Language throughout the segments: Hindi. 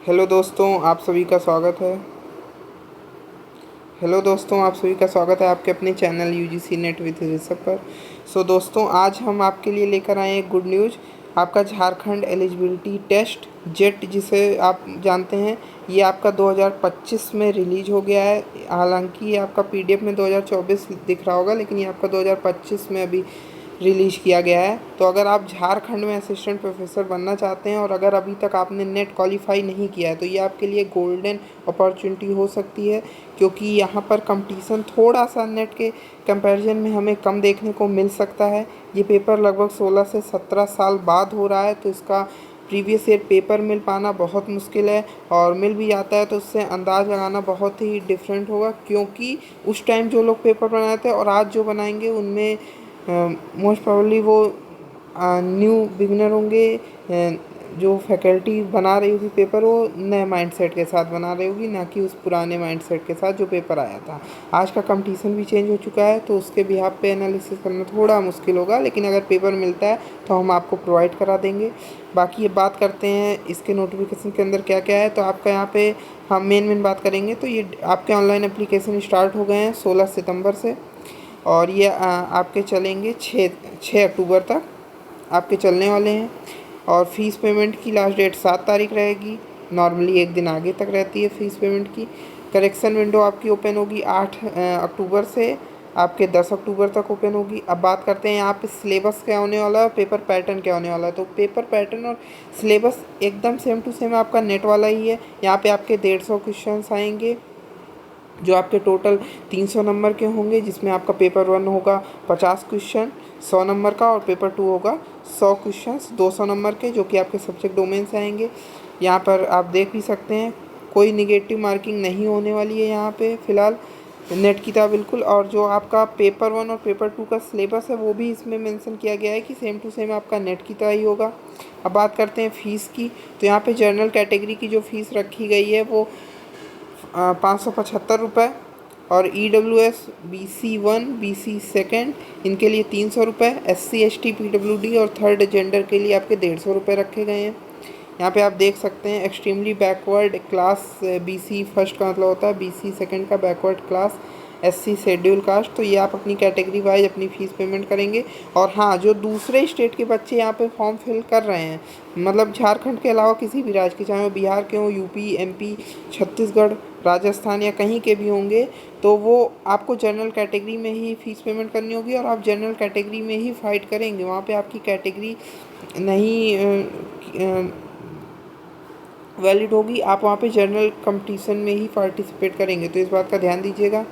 हेलो दोस्तों आप सभी का स्वागत है। आपके अपने channel UGC net with Rishabh पर। दोस्तों आज हम आपके लिए लेकर आए हैं गुड न्यूज़। आपका झारखंड एलिजिबिलिटी टेस्ट जेट जिसे आप जानते हैं, ये आपका 2025 में रिलीज हो गया है। हालांकि ये आपका पीडीएफ में 2024 दिख रहा होगा, लेकिन ये आपका 2025 में अभी रिलीज़ किया गया है। तो अगर आप झारखंड में असिस्टेंट प्रोफेसर बनना चाहते हैं और अगर अभी तक आपने नेट क्वालिफाई नहीं किया है, तो ये आपके लिए गोल्डन अपॉर्चुनिटी हो सकती है, क्योंकि यहाँ पर कंपटीशन थोड़ा सा नेट के कंपैरिजन में हमें कम देखने को मिल सकता है। ये पेपर लगभग 16 से 17 साल बाद हो रहा है, तो इसका प्रीवियस ईयर पेपर मिल पाना बहुत मुश्किल है, और मिल भी जाता है तो उससे अंदाज़ लगाना बहुत ही डिफरेंट होगा, क्योंकि उस टाइम जो लोग पेपर बनाए थे और आज जो बनाएंगे उनमें मोस्ट प्रोबेबली वो न्यू बिगिनर होंगे। जो फैकल्टी बना रही होगी पेपर, वो नए माइंडसेट के साथ बना रही होगी, ना कि उस पुराने माइंडसेट के साथ जो पेपर आया था। आज का कंपटीशन भी चेंज हो चुका है, तो उसके बिहाफ पे एनालिसिस करना थोड़ा मुश्किल होगा, लेकिन अगर पेपर मिलता है तो हम आपको प्रोवाइड करा देंगे। बाकी ये बात करते हैं इसके नोटिफिकेशन के अंदर क्या क्या है। तो आपका यहाँ पे हम मेन बात करेंगे, तो ये आपके ऑनलाइन एप्लीकेशन स्टार्ट हो गए हैं 16 सितंबर से, और ये आपके चलेंगे 6 अक्टूबर तक आपके चलने वाले हैं। और फ़ीस पेमेंट की लास्ट डेट 7 तारीख रहेगी। नॉर्मली एक दिन आगे तक रहती है फ़ीस पेमेंट की। करेक्शन विंडो आपकी ओपन होगी 8 अक्टूबर से आपके 10 अक्टूबर तक ओपन होगी। अब बात करते हैं यहाँ पे सिलेबस क्या होने वाला है, पेपर पैटर्न क्या होने वाला है। तो पेपर पैटर्न और सिलेबस एकदम सेम टू सेम आपका नेट वाला ही है। यहाँ पे आपके 150 क्वेश्चन आएंगे, जो आपके टोटल 300 नंबर के होंगे, जिसमें आपका पेपर 1 होगा 50 क्वेश्चन 100 नंबर का, और पेपर 2 होगा 100 क्वेश्चंस 200 नंबर के, जो कि आपके सब्जेक्ट डोमेन से आएंगे। यहाँ पर आप देख भी सकते हैं कोई निगेटिव मार्किंग नहीं होने वाली है यहाँ पे फ़िलहाल नेट की तरह बिल्कुल। और जो आपका पेपर 1 और पेपर 2 का सिलेबस है, वो भी इसमें मेंशन किया गया है कि सेम टू सेम आपका नेट की तरह ही होगा। अब बात करते हैं फ़ीस की। तो यहाँ पे जनरल कैटेगरी की जो फ़ीस रखी गई है वो 575 रुपये, और EWS BC1 BC सेकेंड इनके लिए 300 रुपये, SC ST PWD और थर्ड जेंडर के लिए आपके 150 रुपये रखे गए हैं। यहाँ पे आप देख सकते हैं extremely backward class BC first का मतलब होता है, BC सेकेंड का backward class, SC schedule caste. तो ये आप अपनी कैटेगरी वाइज अपनी फ़ीस पेमेंट करेंगे। और हाँ, जो दूसरे स्टेट के बच्चे यहाँ पे फॉर्म फिल कर रहे हैं, मतलब झारखंड के अलावा किसी भी राज्य के, चाहे वो बिहार के हों, यूपी MP छत्तीसगढ़ राजस्थान या कहीं के भी होंगे, तो वो आपको जनरल कैटेगरी में ही फ़ीस पेमेंट करनी होगी, और आप जनरल कैटेगरी में ही फ़ाइट करेंगे। वहाँ पे आपकी कैटेगरी नहीं वैलिड होगी, आप वहाँ पे जनरल कंपटीशन में ही पार्टिसिपेट करेंगे, तो इस बात का ध्यान दीजिएगा।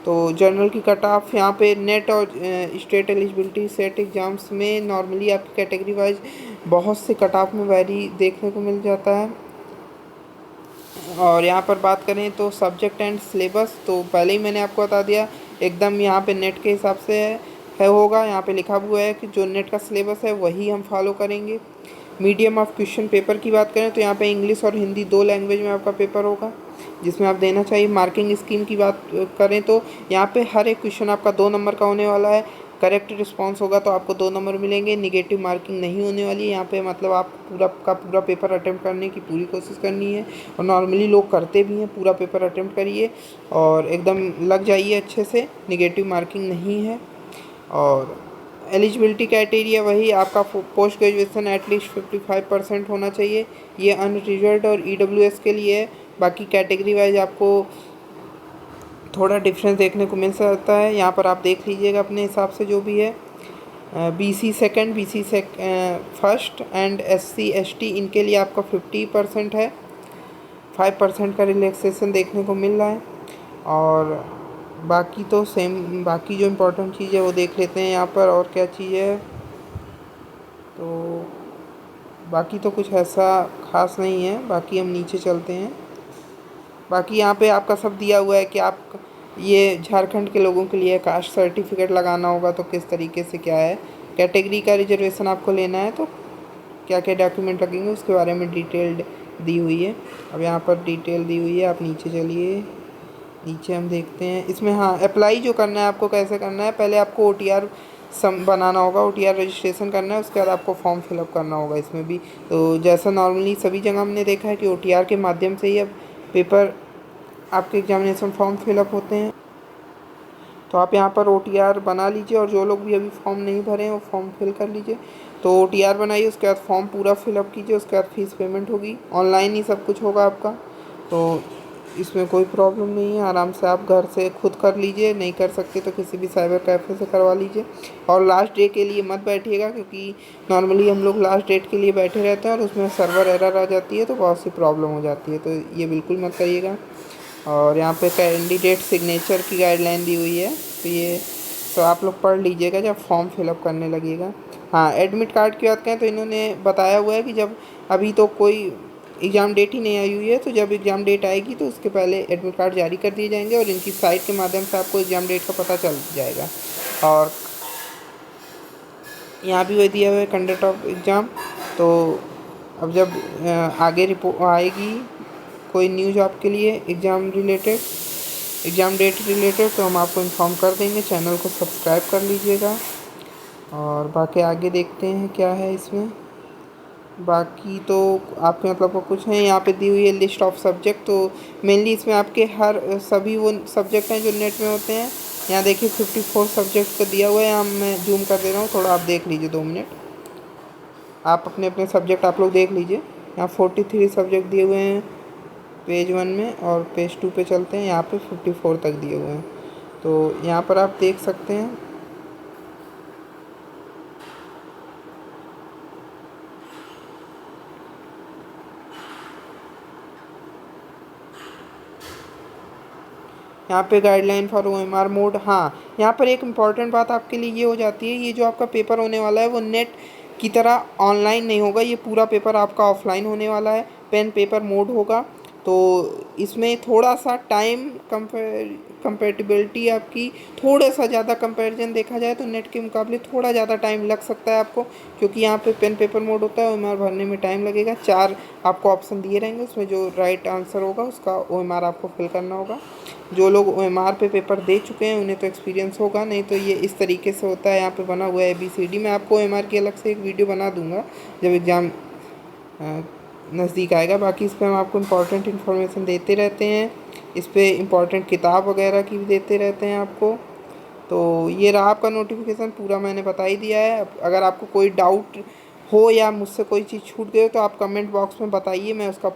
तो जनरल की कट ऑफ यहाँ पे नेट और स्टेट एलिजिबिलिटी सेट एग्ज़ाम्स में नॉर्मली आपकी कैटेगरी वाइज बहुत से कट ऑफ में वैरी देखने को मिल जाता है। और यहाँ पर बात करें तो सब्जेक्ट एंड सिलेबस, तो पहले ही मैंने आपको बता दिया, एकदम यहाँ पे नेट के हिसाब से है होगा। यहाँ पे लिखा हुआ है कि जो नेट का सिलेबस है वही हम फॉलो करेंगे। मीडियम ऑफ क्वेश्चन पेपर की बात करें तो यहाँ पे इंग्लिश और हिंदी 2 लैंग्वेज में आपका पेपर होगा, जिसमें आप देना चाहिए। मार्किंग स्कीम की बात करें तो यहाँ पे हर एक क्वेश्चन आपका 2 नंबर का होने वाला है। करेक्ट रिस्पांस होगा तो आपको 2 नंबर मिलेंगे। निगेटिव मार्किंग नहीं होने वाली है यहाँ पे, मतलब आप पूरा का पूरा पेपर अटेम्प्ट करने की पूरी कोशिश करनी है, और नॉर्मली लोग करते भी हैं। पूरा पेपर अटेम्प्ट करिए और एकदम लग जाइए अच्छे से, निगेटिव मार्किंग नहीं है। और एलिजिबिलिटी क्राइटेरिया वही आपका पोस्ट ग्रेजुएशन एटलीस्ट 55% होना चाहिए। ये अनरिजर्व्ड और EWS के लिए है। बाकी कैटेगरी वाइज आपको थोड़ा डिफरेंस देखने को मिल सकता है। यहाँ पर आप देख लीजिएगा अपने हिसाब से जो भी है। BC second BC first and SC ST इनके लिए आपका 50% है, 5% का रिलैक्सेशन देखने को मिल रहा है। और बाकी तो सेम, बाकी जो इम्पोर्टेंट चीज़ है वो देख लेते हैं यहाँ पर, और क्या चीज़ है। तो बाकी तो कुछ ऐसा ख़ास नहीं है। बाकी हम नीचे चलते हैं। बाकी यहाँ पे आपका सब दिया हुआ है कि आप ये झारखंड के लोगों के लिए कास्ट सर्टिफिकेट लगाना होगा, तो किस तरीके से क्या है। कैटेगरी का रिजर्वेशन आपको लेना है तो क्या क्या डॉक्यूमेंट लगेंगे उसके बारे में डिटेल्ड दी हुई है। अब यहाँ पर डिटेल दी हुई है, आप नीचे चलिए। नीचे हम देखते हैं इसमें, हाँ, अप्लाई जो करना है आपको कैसे करना है। पहले आपको OTR सम बनाना होगा, OTR रजिस्ट्रेशन करना है, उसके बाद आपको फॉर्म फिलअप करना होगा इसमें भी। तो जैसा नॉर्मली सभी जगह हमने देखा है कि OTR के माध्यम से ही अब पेपर आपके एग्जामिनेशन फॉर्म फिलअप होते हैं। तो आप यहाँ पर OTR बना लीजिए, और जो लोग भी अभी फॉर्म नहीं भरे हैं वो फॉर्म फिल कर लीजिए। तो OTR बनाइए, उसके बाद फॉर्म पूरा फिलअप कीजिए, उसके बाद फ़ीस पेमेंट होगी, ऑनलाइन ही सब कुछ होगा आपका। तो इसमें कोई प्रॉब्लम नहीं है, आराम से आप घर से खुद कर लीजिए, नहीं कर सकते तो किसी भी साइबर कैफ़े से करवा लीजिए। और लास्ट डे के लिए मत बैठिएगा, क्योंकि नॉर्मली हम लोग लास्ट डेट के लिए बैठे रहते हैं और उसमें सर्वर एरर आ जाती है, तो बहुत सी प्रॉब्लम हो जाती है, तो ये बिल्कुल मत करिएगा। और यहाँ पे कैंडिडेट सिग्नेचर की गाइडलाइन दी हुई है, तो ये तो आप लोग पढ़ लीजिएगा जब फॉर्म फिलअप करने लगिएगा। हाँ, एडमिट कार्ड की बात करें तो इन्होंने बताया हुआ है कि जब अभी तो कोई एग्ज़ाम डेट ही नहीं आई हुई है, तो जब एग्ज़ाम डेट आएगी तो उसके पहले एडमिट कार्ड जारी कर दिए जाएंगे, और इनकी साइट के माध्यम से आपको एग्ज़ाम डेट का पता चल जाएगा। और यहाँ भी वही दिया हुआ है कंडक्ट ऑफ एग्ज़ाम। तो अब जब आगे रिपोर्ट आएगी कोई न्यूज़ आपके लिए एग्ज़ाम डेट रिलेटेड, तो हम आपको इन्फॉर्म कर देंगे। चैनल को सब्सक्राइब कर लीजिएगा, और बाकी आगे देखते हैं क्या है इसमें। बाकी तो आपके मतलब को कुछ है, यहाँ पे दी हुई है लिस्ट ऑफ सब्जेक्ट। तो मेनली इसमें आपके हर सभी वो सब्जेक्ट हैं जो नेट में होते हैं। यहाँ देखिए 54 सब्जेक्ट का दिया हुआ है, यहाँ मैं जूम कर दे रहा हूँ, थोड़ा आप देख लीजिए 2 मिनट। आप अपने अपने सब्जेक्ट आप लोग देख लीजिए। यहाँ 43 सब्जेक्ट दिए हुए हैं पेज 1 में, और पेज 2 पे चलते हैं, यहाँ पे 54 तक दिए हुए हैं। तो यहाँ पर आप देख सकते हैं। यहाँ पे गाइडलाइन फॉर OMR मोड। हाँ, यहाँ पर एक इम्पॉर्टेंट बात आपके लिए ये हो जाती है, ये जो आपका पेपर होने वाला है वो नेट की तरह ऑनलाइन नहीं होगा, ये पूरा पेपर आपका ऑफलाइन होने वाला है, पेन पेपर मोड होगा। तो इसमें थोड़ा सा टाइम कंपेटिबिलिटी आपकी थोड़ा सा ज़्यादा कंपैरिजन देखा जाए तो नेट के मुकाबले थोड़ा ज़्यादा टाइम लग सकता है आपको, क्योंकि यहाँ पे पेन पेपर मोड होता है, OMR भरने में टाइम लगेगा। 4 आपको ऑप्शन दिए रहेंगे, उसमें जो राइट आंसर होगा उसका OMR आपको फिल करना होगा। जो लोग OMR पे पेपर दे चुके हैं उन्हें तो एक्सपीरियंस होगा, नहीं तो ये इस तरीके से होता है। यहाँ पे बना हुआ है ABCD। मैं आपको OMR की अलग से एक वीडियो बना दूंगा जब एग्ज़ाम नज़दीक आएगा। बाकी इस पर हम आपको इम्पोर्टेंट इन्फॉर्मेशन देते रहते हैं, इस पर इम्पोर्टेंट किताब वगैरह की भी देते रहते हैं आपको। तो ये रहा आपका नोटिफिकेशन, पूरा मैंने बता ही दिया है। अगर आपको कोई डाउट हो या मुझसे कोई चीज़ छूट गई हो तो आप कमेंट बॉक्स में बताइए, मैं उसका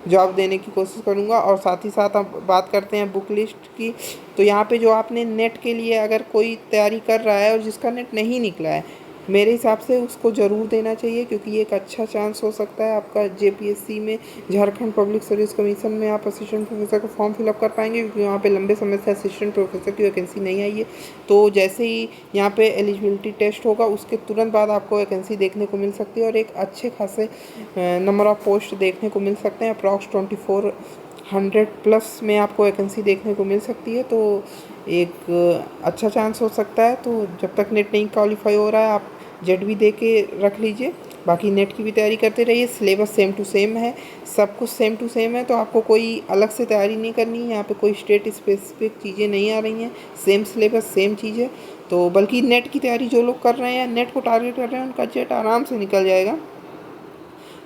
जवाब देने की कोशिश करूँगा। और साथ ही साथ हम बात करते हैं बुक लिस्ट की। तो यहाँ पे जो आपने नेट के लिए अगर कोई तैयारी कर रहा है और जिसका नेट नहीं निकला है, मेरे हिसाब से उसको ज़रूर देना चाहिए, क्योंकि ये एक अच्छा चांस हो सकता है आपका JPSC में, झारखंड पब्लिक सर्विस कमीशन में आप असिस्टेंट प्रोफेसर का फॉर्म फिलअप कर पाएंगे, क्योंकि वहाँ पे लंबे समय से असिस्टेंट प्रोफेसर की वैकेंसी नहीं आई है। तो जैसे ही यहाँ पे एलिजिबिलिटी टेस्ट होगा उसके तुरंत बाद आपको वैकेंसी देखने को मिल सकती है, और एक अच्छे खासे नंबर ऑफ़ पोस्ट देखने को मिल सकते हैं। अप्रॉक्स 2400 प्लस में आपको वैकेंसी देखने को मिल सकती है। तो एक अच्छा चांस हो सकता है। तो जब तक नेट नहीं क्वालिफाई हो रहा है आप जेड भी दे के रख लीजिए, बाकी नेट की भी तैयारी करते रहिए। सिलेबस सेम टू सेम है, सब कुछ सेम टू सेम है, तो आपको कोई अलग से तैयारी नहीं करनी है। यहाँ पे कोई स्टेट स्पेसिफिक चीज़ें नहीं आ रही हैं, सेम सिलेबस सेम चीज़ है। तो बल्कि नेट की तैयारी जो लोग कर रहे हैं, नेट को टारगेट कर रहे हैं, उनका जेट आराम से निकल जाएगा।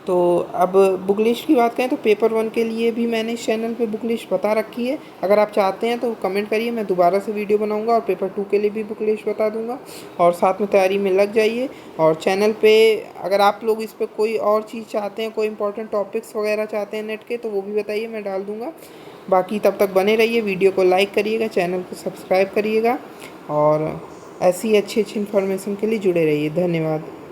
तो अब बुक लिस्ट की बात करें तो पेपर 1 के लिए भी मैंने इस चैनल पे बुक लिस्ट बता रखी है। अगर आप चाहते हैं तो कमेंट करिए, मैं दोबारा से वीडियो बनाऊंगा और पेपर 2 के लिए भी बुक लिस्ट बता दूंगा, और साथ में तैयारी में लग जाइए। और चैनल पे अगर आप लोग इस पर कोई और चीज़ चाहते हैं, कोई इंपॉर्टेंट टॉपिक्स वगैरह चाहते हैं नेट के, तो वो भी बताइए, मैं डाल दूँगा। बाकी तब तक बने रहिए, वीडियो को लाइक करिएगा, चैनल को सब्सक्राइब करिएगा, और ऐसी अच्छी अच्छी इन्फॉर्मेशन के लिए जुड़े रहिए। धन्यवाद।